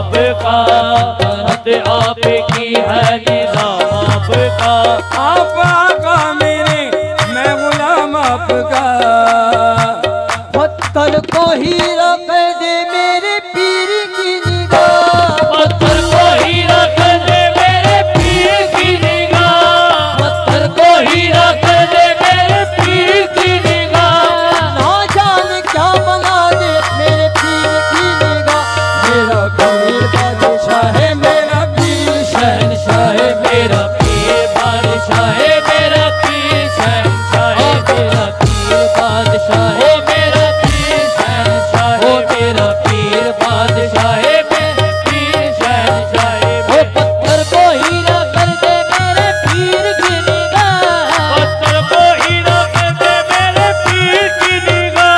आपका, रहमत आपकी है निजाम आपका। आप आका मेरे मैं गुलाम आपका। पत्थर को हीरा कर दे मेरे पीर की निगाह, पत्थर को हीरा कर दे मेरे पीर की निगाह, पत्थर को हीरा कर दे मेरे पीर की निगाह। ना जाने क्या बना दे मेरे पीर की निगाह। मेरा पीर बादशाह है, मेरा पीर शहंशाह है मेरा पीर बादशाह है मेरा पीर शहंशाह है मेरा पीर बादशाह है मेरा पीर शहंशाह है मेरा पीर बादशाह है मेरा पीर शहंशाह है। वो पत्थर को हीरा कर दे मेरे पीर की निगाह, पत्थर को हीरा कर दे मेरे पीर की निगाह।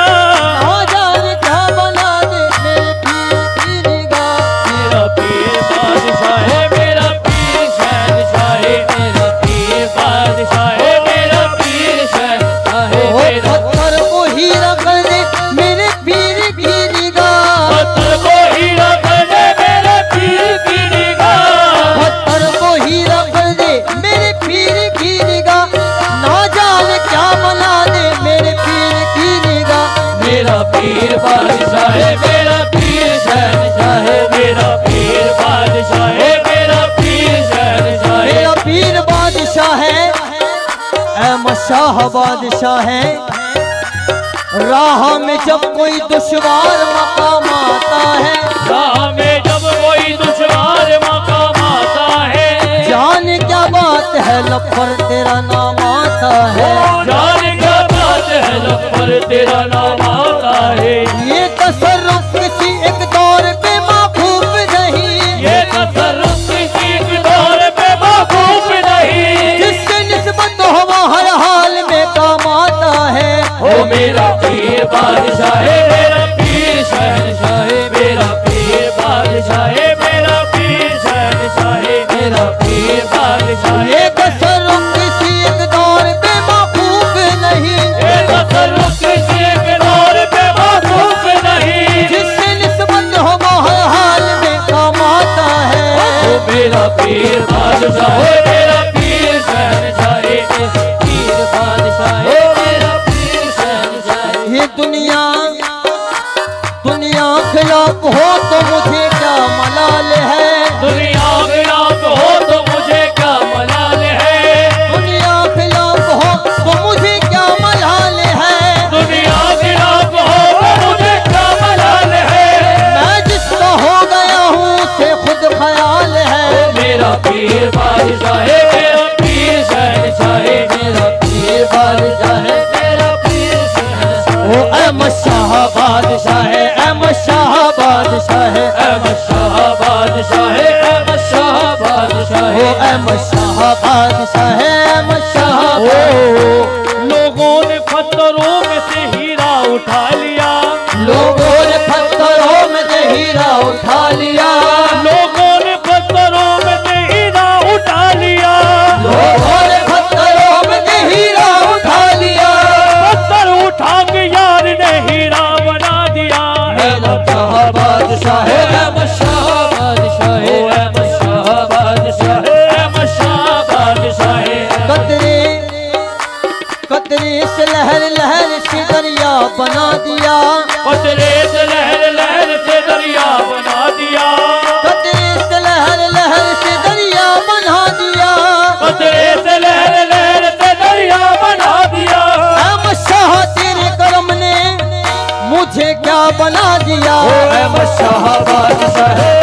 ना जाने क्या बना दे मेरे पीर की निगाह। मेरा पीर बादशाह है मेरा पीर शहंशाह है मेरा पीर बादशाह है मेरा पीर शहंशाह है वो मेरा। पत्थर को हीरा कर दे मेरे पीर की निगाह, पत्थर को हीरा कर दे मेरे पीर की निगाह। पत्थर को हीरा कर दे मेरे पीर की निगाह। ना जाने क्या बना दे मेरे पीर की निगाह। मेरा पीर बादशाह है मेरा पीर शहंशाह है मेरा पीर बादशाह है मेरा पीर शहंशाह है। मेरा पीर बादशाह है, अहमद शाह बादशाह है। राह में जब कोई दुश्वार मकाम आता है, राह में जब कोई दुश्वार मकाम आता है, जान क्या बात है लब पर तेरा नाम आता है। जाने क्या बात है लब पर तेरा नाम आता है। ये तसर्रुफ किसी एक दौर पे माखूफ नहीं, ये तसर्रुफ किसी के दौर पे मौकूफ नहीं, जिससे निस्बत हो वो हर हाल में काम आता है। ओ मेरा पीर बादशाह है मेरा पीर शहंशाह है मेरा पीर बादशाह है मेरा पीर शहंशाह है मेरा पीर बादशाह है। ये तसर्रुफ किसी एक दौर पे माखूफ नहीं, ये तसर्रुफ किसी के दौर पे मौकूफ नहीं, जिससे निस्बत हो वो हर हाल में काम आता है। ओ मेरा पीर बादशाह है मेरा पीर शहंशाह है मेरा पीर बादशाह है मेरा पीर शहंशाह है। ये दुनिया खिलाफ हो तो मुझे क्या मलाल है, दुनिया खिलाफ हो तो मुझे क्या मलाल है, दुनिया खिलाफ हो तो मुझे क्या मलाल है। दुनिया खिलाफ हो तो मुझे क्या मलाल है। मैं जिसका हो गया हूँ उसे खुद ख्याल है। मेरा पीर बादशाह है मेरा पीर शहंशाह है मेरा पीर बादशाह है मेरा पीर शहंशाह है। वो अहमद शाह बादशाह है, अहमद शाह बादशाह है, अहमद शाह बादशाह है अहमद शाह बादशाह वो है। अहमद शाह बादशाह है, अहमद शाह लोगों ने पत्थरों में से हीरा उठा लिया, लोगों ने पत्थरों में से हीरा उठा लिया, लोगों ने पत्थरों में से हीरा उठा लिया, लोगों ने पत्थरों में से हीरा उठा लिया। पत्थर उठा के यार ने हीरा बना दिया। अहमद शाह बादशाह है, अहमद शाह बादशाह है अहमद शाह बादशाह है अहमद शाह बादशाह है। कतरे कतरे से लहर लहर से दरिया बना दिया, कतरे से लहर लहर से दरिया बना दिया, कतरे से लहर लहर से दरिया बना दिया। कतरे से लहर लहर से दरिया बना दिया। अहमद शाह तेरे करम ने मुझे क्या बना दिया। अहमद शाह बादशाह है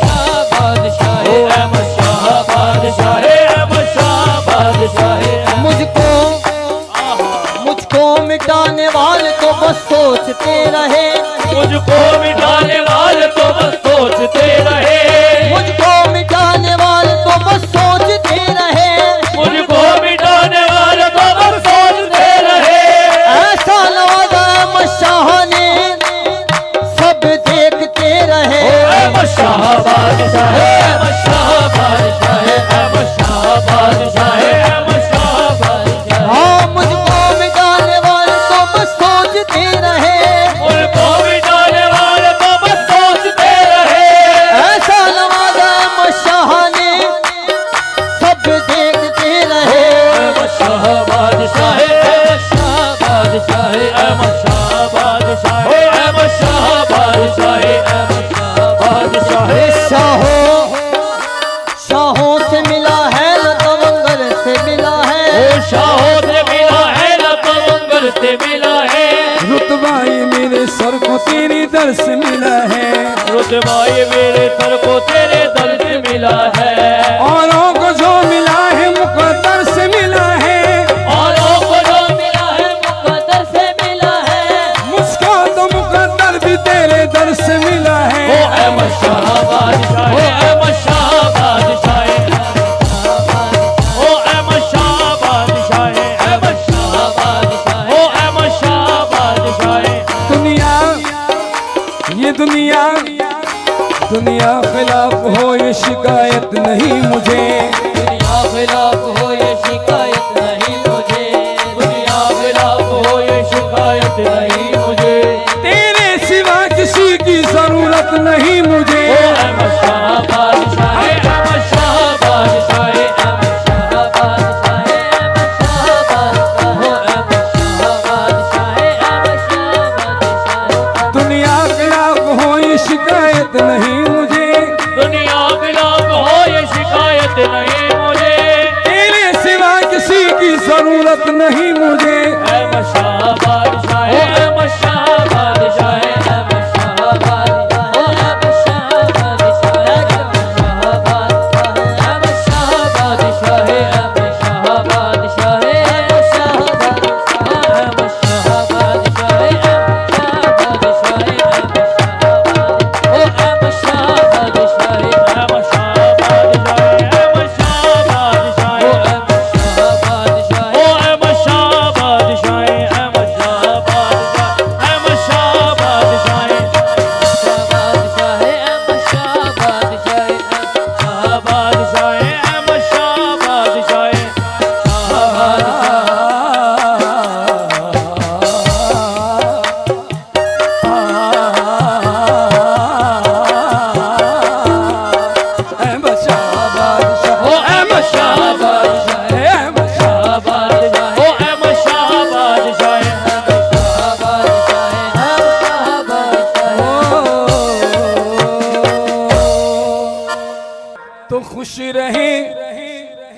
शाह बादशाह है अहमद शाह बादशाह है अहमद शाह बादशाह है। मुझको मिटाने वाले तो बस सोचते रहे, मुझको मिटाने वाले तो बस सोचते रहे, मुझको मिटाने वाले तो बस सोचते रहे। मुझको मिटाने वाले तो बस सोचते रहे। ऐसा नवाजा अहमद शाह ने सब देखते रहे। अहमद शाह बादशाह है अहमद शाह बादशाह है अहमद शाह बादशाह है अहमद शाह बादशाह है। हाँ मुझको मिटाने वाले तो बस सोचते रहे, मुझको मिटाने वाले तो सर को तेरी दर्श मिला है, रुतबाए मेरे सर को तेरे दर से मिला है, औरों को जो मिला है मुकद्दर से मिला है, औरों को जो मिला है मुकद्दर से मिला है, मुझको तो मुकद्दर भी तेरे दर से मिला है। ओ अहमद शाह बादशाह, ओ अहमद शाह बादशाह, ओ अहमद शाह बादशाह, अहमद शाह बादशाह, ओ अहमद शाह बादशाह। दुनिया ये दुनिया दुनिया खिलाफ हो ये शिकायत नहीं मुझे, दुनिया खिलाफ हो ये शिकायत नहीं मुझे, दुनिया खिलाफ हो ये शिकायत नहीं मुझे, तेरे सिवा किसी की जरूरत नहीं मुझे। ओ अहमद शाह बादशाह, अहमद शाह बादशाह, अहमद शाह बादशाह, अहमद शाह बादशाह, ओ अहमद शाह बादशाह, अहमद शाह बादशाह। दुनिया खिलाफ हो ये शिकायत नहीं मुझे, दुनिया खिलाफ हो ये शिकायत नहीं मुझे, तेरे सिवा किसी की जरूरत नहीं मुझे। अहमद शाह बादशाह, अहमद शाह बादशाह, अहमद शाह बादशाह, ओ अहमद शाह बादशाह, अहमद शाह बादशाह, अहमद शाह बादशाह, अहमद शाह बादशाह, अहमद शाह बादशाह, अहमद शाह बादशाह, अहमद शाह बादशाह, ओ अहमद शाह बादशाह, अहमद शाह बादशाह, अहमद शाह बादशाह, ओ अहमद शाह बादशाह, ओ अहमद शाह बादशाह, अहमद शाह बादशाह, अहमद शाह बादशाह, अहमद शाह बादशाह, शाह बादशाह, अहमद शाह बादशाह, शाह अहमद शाह बादशाह, ओ अहमद शाह बादशाह, अहमद शाह शाह बादशाह, ओ अहमद शाह बादशाह, अहमद शाह बादशाह, अहमद शाह बादशाह। तो खुश रहे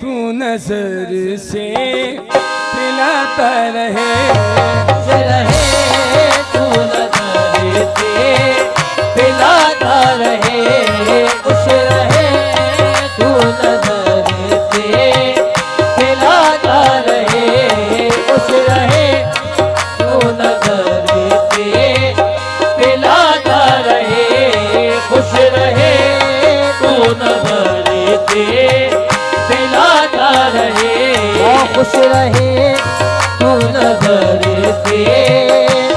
तू नजर से पिलाता रहे, खुश रहे तू नजर से पिलाता रहे, खुश रहे तू नजर से पिलाता रहे, खुश रहे तू नजर से पिलाता रहे, खुश रहे तू नजर से पिलाता रहे, खुश रहे तू नजर से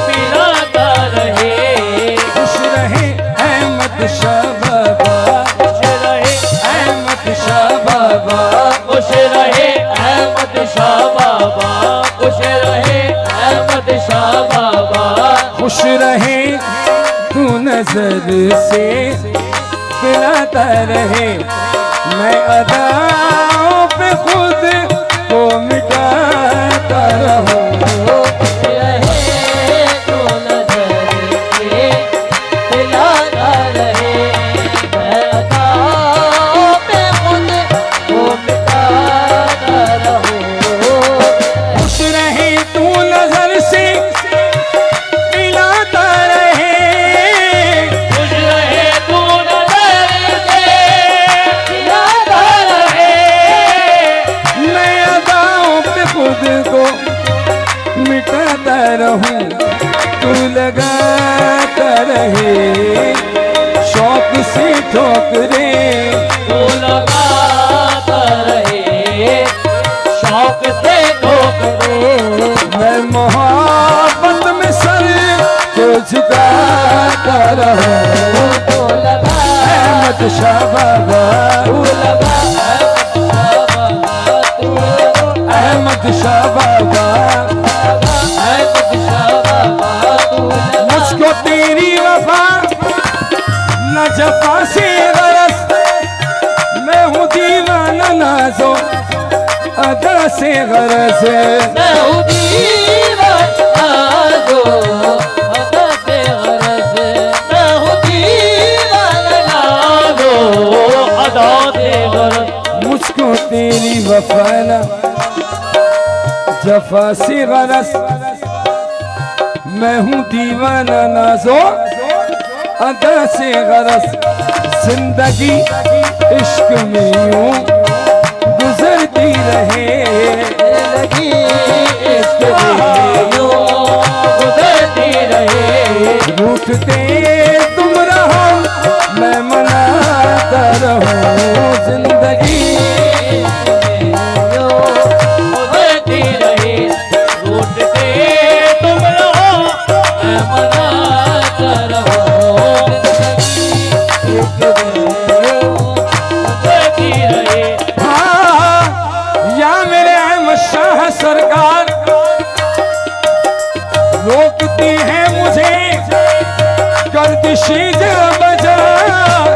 पिलाता रहे, खुश रहे अहमद शाह बाबा, खुश रहे अहमद शाह बाबा, खुश रहे अहमद शाह बाबा, खुश रहे अहमद शाह बाबा, खुश रहे तू नजर से पिलाता रहे, मैं अदाओं पे खुद को मिटाता रहूं। खुश रहे तू नजर से पिलाता रहे, मैं अदाओं पे खुद को मिटाता रहूं। खुश रहे तू नजर से पिलाता रहे, खुश रहे तू नजर से पिलाता रहे, मैं अदाओं पे खुद को मिटाता रहूं, तू लगाता रहे शौक से ठोकरे, तू लगाता रहे शौक से ठोकरे, मैं मोहब्बत में सर को झुकाता रहूं। तू लगा अहमद शाह बाबा, तू लगा अहमद शाह बाबा, अहमद शाह बाबा, तू लगा मुझको तेरी वफा न जफा से गरज, मैं हूँ दीवाना नाजो अदा से गरज। मैं हूँ दीवाना दो अदा से गरज, मैं हूँ दीवाना दो अदा से गरज, मुझको तेरी वफा न जफा से गरज, मैं हूँ दीवाना नाजो अदा से गरज, जिंदगी इश्क में यूं गुजरती रहे, लगी इश्क में यूं गुजरती रहे। रूठते तुम रहो मैं मनाता रहूं, जिंदगी यूं गुजरती रहे, रूठते तुम रहो मैं मनाता रहूं, गुजरती रहे। हाँ या मेरे अहमद शाह सरकार रोकती है मुझे गर्दिशी बजा,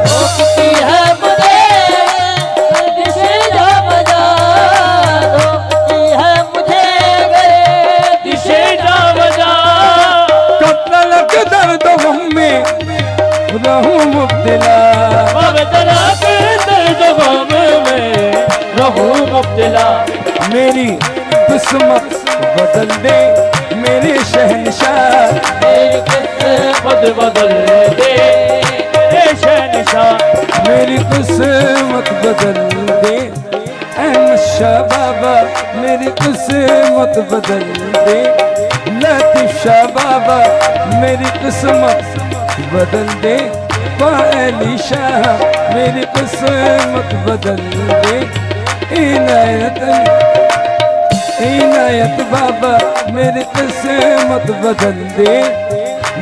रोकती है मुझे गर्दिशे जा बजा, रोकती है मुझे दिशे जा बजा, कब तलक दर्द गम में रहूं मुब्तला, अब तलक दर्द गम में रहूं मुब्तला। मेरी किस्मत बदल दे मेरे शहंशाह, मेरी किस्मत बदल दे ए शहंशाह, मेरी किस्मत बदल दे अहमद शाह बाबा, मेरी किस्मत बदल दे लतीफ शाह बाबा, मेरी किस्मत बदल दे अली शाह, मेरी किस्मत बदल दे इनायत इनायत बाबा, मेरी किस्मत बदल दे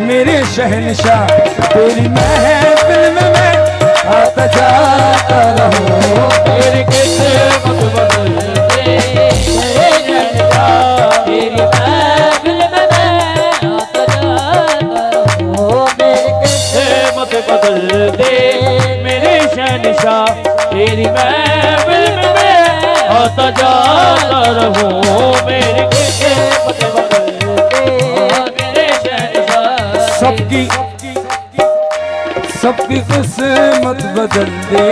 मेरे शहंशाह, तेरी महफिल में मैं आता जाता रहूं, मेरी किस्मत बदल दे ए शहंशाह, तेरी महफिल में मैं आता जाता रहूं, मेरी किस्मत बदल दे मेरे शहंशाह, तेरी महफिल में मैं आता जाता रहूं, मेरी किस्मत बदल दे मेरे शहंशाह। सबकी सबकी किस्मत बदल दे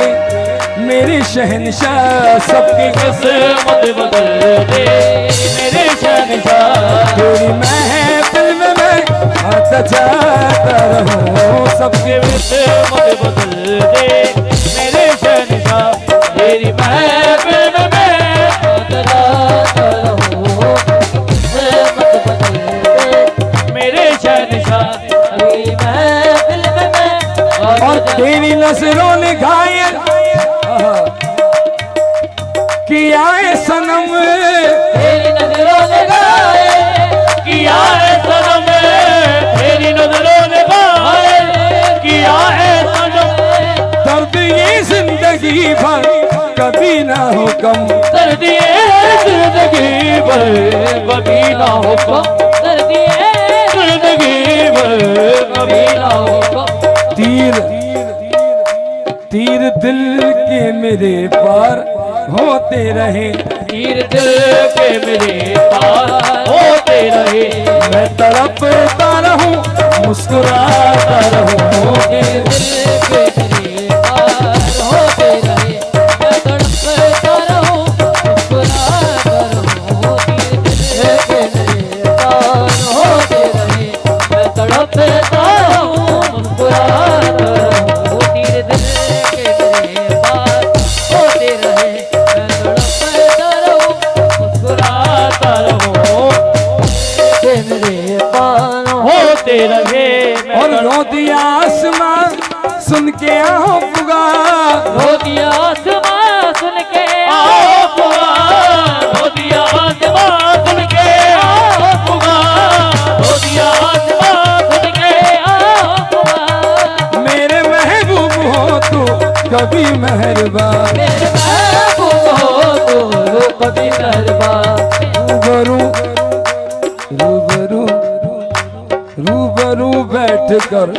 मेरे शहंशाह, सबकी किस्मत बदल दे मेरे शहंशाह, तेरी महफिल में मैं आता जाता रहूं, सबके किस्मत बदल दे मेरे शहंशाह, तेरी महफिल में मैं आता जाता रहूं, किस्मत बदल दे मेरे शहंशाह, तेरी महफिल में मैं आता और जाता तेरी नजरों ने घायल किया है सनम, तेरी नजरों ने गाए किया है सनम, तेरी नजरों ने गाए किया है सनम, दर्द ये जिंदगी भर कभी ना हो कम, सर्दिए जिंदगी भर कभी ना हो कम, सर्दिए जिंदगी भर कभी ना हो कम। तीर तीर दिल के मेरे पार होते रहे, तीर दिल के मेरे पार होते रहे, मैं तड़पता रहूं मुस्कुराता रहूं, तीर दिल के मेरे पार होते रहे, मैं तड़पता रहूं मुस्कुराता रहूं, तीर दिल के मेरे पार होते रहे, मैं तड़पता रहूं मुस्कुराता रहूं, तीर दिल के मेरे पार होते रहे, मैं तड़पता रहूं मुस्कुराता रहूं, के मेरे पार होते रहे। और रो दिया आसमां सुन के आओ पुकार, रो दिया आसमां सुन के आओ पुकार, रो दिया आसमां सुन के आओ पुकार, रो दिया आसमां सुन के आओ पुकार, मेरे महबूब हो तू कभी मेहरबान, मेरे महबूब हो तो कभी मेहरबान, रूबरू रूबरू रूबरू बैठ कर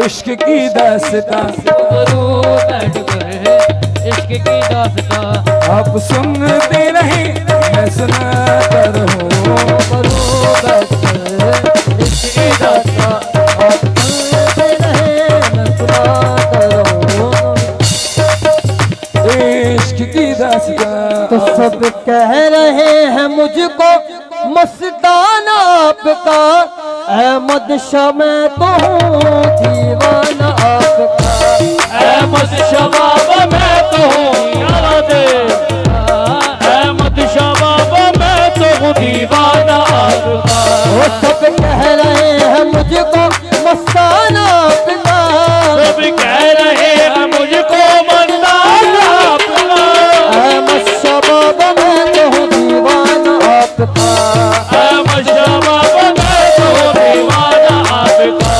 इश्क की दास्तां, रूबरू बैठ कर इश्क की दास्तां, आप सुनते रहे मैं सुनाता रहूं, रूबरू बैठ कर इश्क की दास्तां, आप सुनते रहे मैं सुनाता रहूं, इश्क की दास्तां। तो सब कह रहे हैं मुझको मस्ताना आपका, अहमद शाह मैं तो हूँ दीवाना आपका। अहमद शाह बाबा मैं तो हूँ याद अहमद शाह बाबा मैं तो हूँ दीवाना आपका। वो सब कह रहे हैं मुझको मस्ताना आपका। सब कह रहे हैं मुझको मस्ताना आपका। अहमद शाह बाबा मैं तो हूँ दीवाना आपका। अहमद शाह बाबा मैं तो हूँ दीवाना आपका।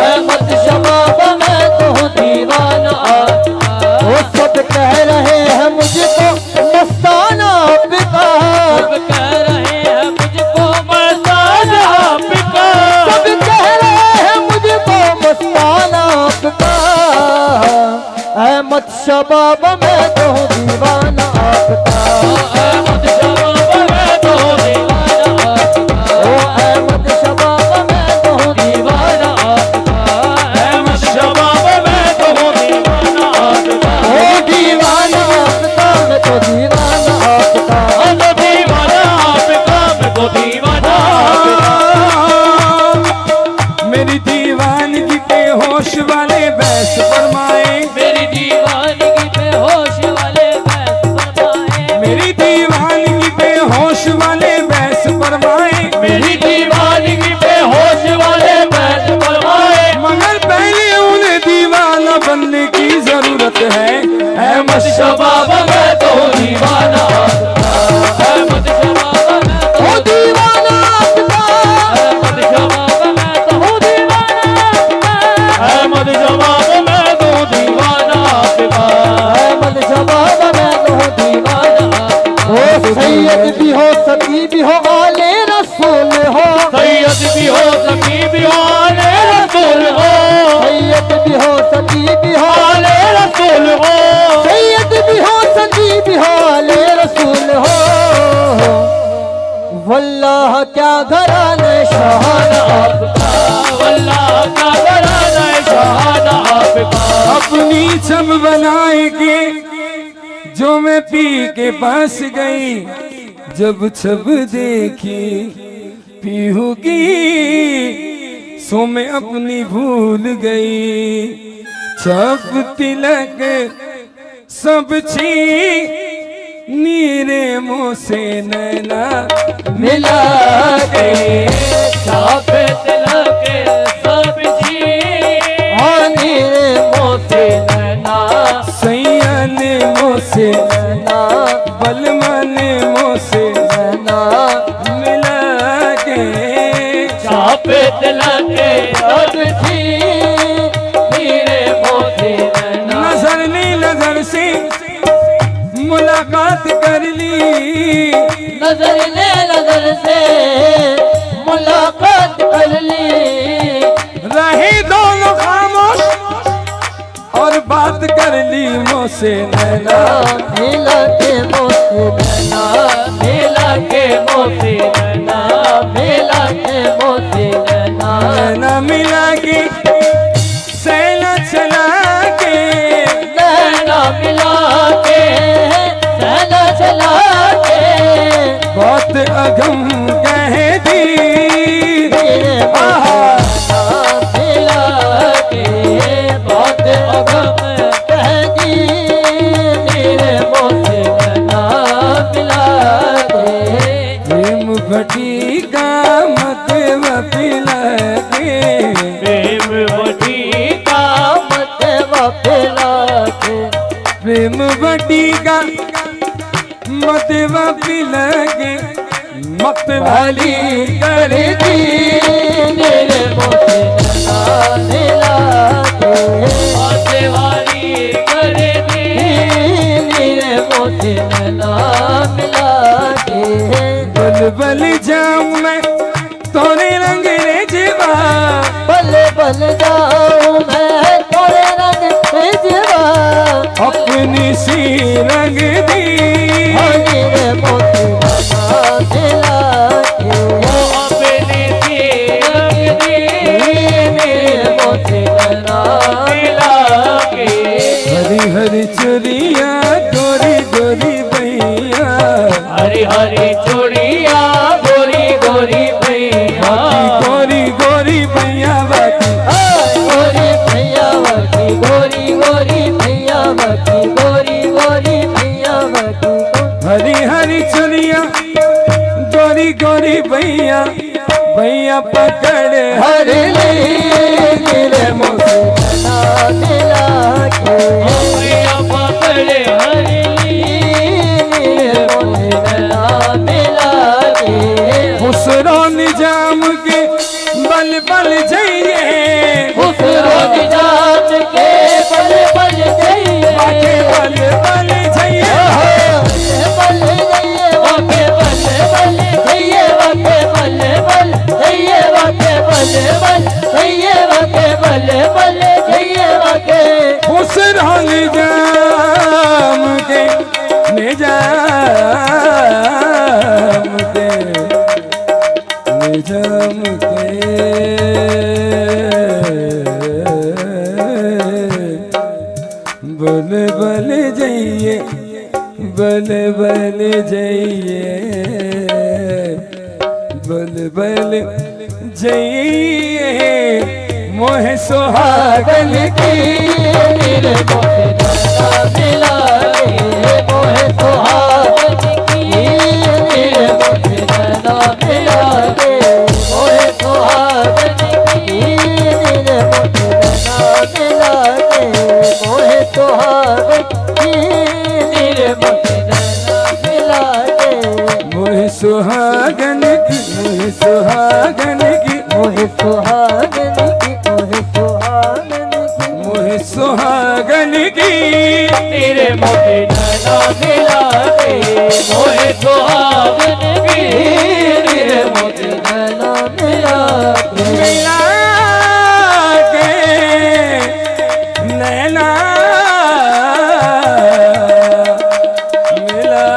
अहमद शाह बाबा मैं तो हूँ दीवाना आपका। वो सब कह रहे हैं मुझको मस्ताना आपका। सब कह रहे हैं मुझको मस्ताना आपका। सब कह रहे हैं मुझको मस्ताना आपका। अहमद शाह बाबा मैं तो हूँ दीवाना आपका। अहमद शाह बाबा मैं तो हूँ दीवाना आपका। ओ अहमद शाह बाबा मैं तो हूँ दीवाना आपका। अहमद शाह बाबा मैं तो हूँ दीवाना आपका। ओ दीवाना आपका मैं तो दीवाना आपका। मैं तो दीवाना आपका। मैं तो दीवाना आपका। मेरी दीवानगी पे होश वाले बहस फरमाए। मेरी दीवानगी पे होश वाले बहस फरमाए। मेरी दीवानगी पे होश वाले बहस फरमाए। मेरी दीवानगी पे होश वाले बहस फरमाए। मगर पहले उन्हें दीवाना बनने की जरूरत है। अहमद शाह बाबा मैं तो हूँ दीवाना आपका। अहमद शाह बाबा मैं तो ओ दीवाना आपका। अहमद शाह बाबा मैं तो हूँ दीवाना आपका। अहमद शाह बाबा मैं तो हूँ दीवाना आपका। अहमद शाह बाबा मैं तो हूँ दीवाना आपका। ओ सैयद भी हो सकी भी हो आले रसूल हो। सैयद भी हो सकी भी हो आले रसूल हो। सैयद भी हो सकी भी हो। आले रसूल हो। सैयद भी हो सकी भी हो आले रसूल हो। वल्लाह क्या घराने शाहाना आपका। वल्लाह का घराना शाहाना आपका। अपनी छब बनाएंगे जो मैं पी के पास गई। जब छब देखी पीहूगी सो मैं अपनी भूल गई। छब तिलक सब छी नीरे मुँह से नैना मिला गए। छापे तिलक सब जी आने मोसे नैना सैया ने मुँह से नैना बलमा ने मुँह से नैना मिला के। छापे तिलक सब जी मेरे मोती नैना। नजर ने नजर से मुलाकात कर ली। नजर ने नजर से मुलाकात कर ली। रहे दोनों खामोश और बात कर ली मुँह से नैना। मिला के मोसे नैना मेला के मोती नैना। मिला के मोसे नैना नैना मिला के सैना चला के। नैना मिला के सहना चला के बहुत अगम कह दी। मेरे आहा मिला के बहुत अगम कह दी। मेरे मोसे नैना मिला के प्रेम भटी का मत पिला के। प्रेम वटी का मत वफिला के प्रेम भटी का मत पिला के। मत वाली कर दी। मेरे मोसे नैना मिला के आते वाली कर दी। मेरे मोसे नैना मिला के बल बल जाऊं मैं तोरे रंग रे जीवा। बल बल जाऊं मैं तोरे रंग भेजवा। अपनी सी रंग दी। मेरे मोसे नैना मिला के वो अपने सी रंग दी। मेरे मोसे नैना मिला के हरी हरी चुरिया गोरी गोरी भैया। हरी हरी चूड़िया गोरी गोरी भैया। गोरी गोरी भैया भैया पकड़े हर नीले मुझसे नैना मिला के भैया पकड़े हरी नीले मुझसे नैना मिला के खुसरो निजाम के बल बल जाइए खुसरो निजाम के बल बल जाइए बाके बल बल जाइए बल जाइए वाके बल बल जाइए वाके बल बल जाइए वाके बल बल जाइए वाके बल बल जाइए वाके खुसरो निजाम के निजाम के बल बल जाइए बल बल जाइए बल बल जाइए मोह सुहागन की मेरे मोहे नैना मिला के मोहे सुहागन की मेरे मोहे नैना मिला के मोहे सुहागन की मेरे मोहे नैना मिला के मोहे सुहागन की मेरे मोहे नैना मिला के मोह सुहागन की मोह सुहागन की मोहे सुहागन की मोहे सुहागन की मोह सुहागन की तेरे मोहे नैना मिला के मोहे सुहागन की तेरे मोहे नैना मिला के मिला के नैना मिला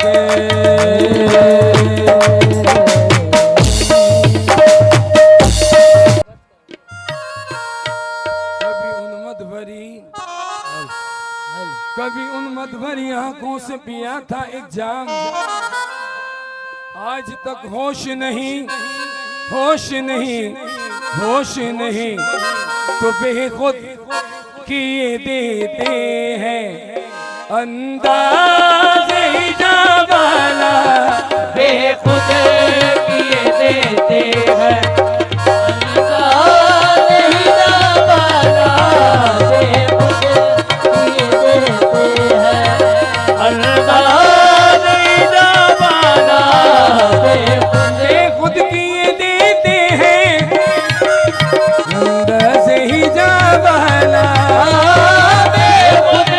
के कभी उन मत भरी आंखों से पिया था एक जाम आज तक होश नहीं होश नहीं होश नहीं तो बेखुद किए देते हैं अंदाज जावाला बेखुद किए देते हैं नहीं ना बाला बेखुद किए देते हैं अंदाज जावाला बेखुद किए देते हैं अंदाज ही जावाला बेखुद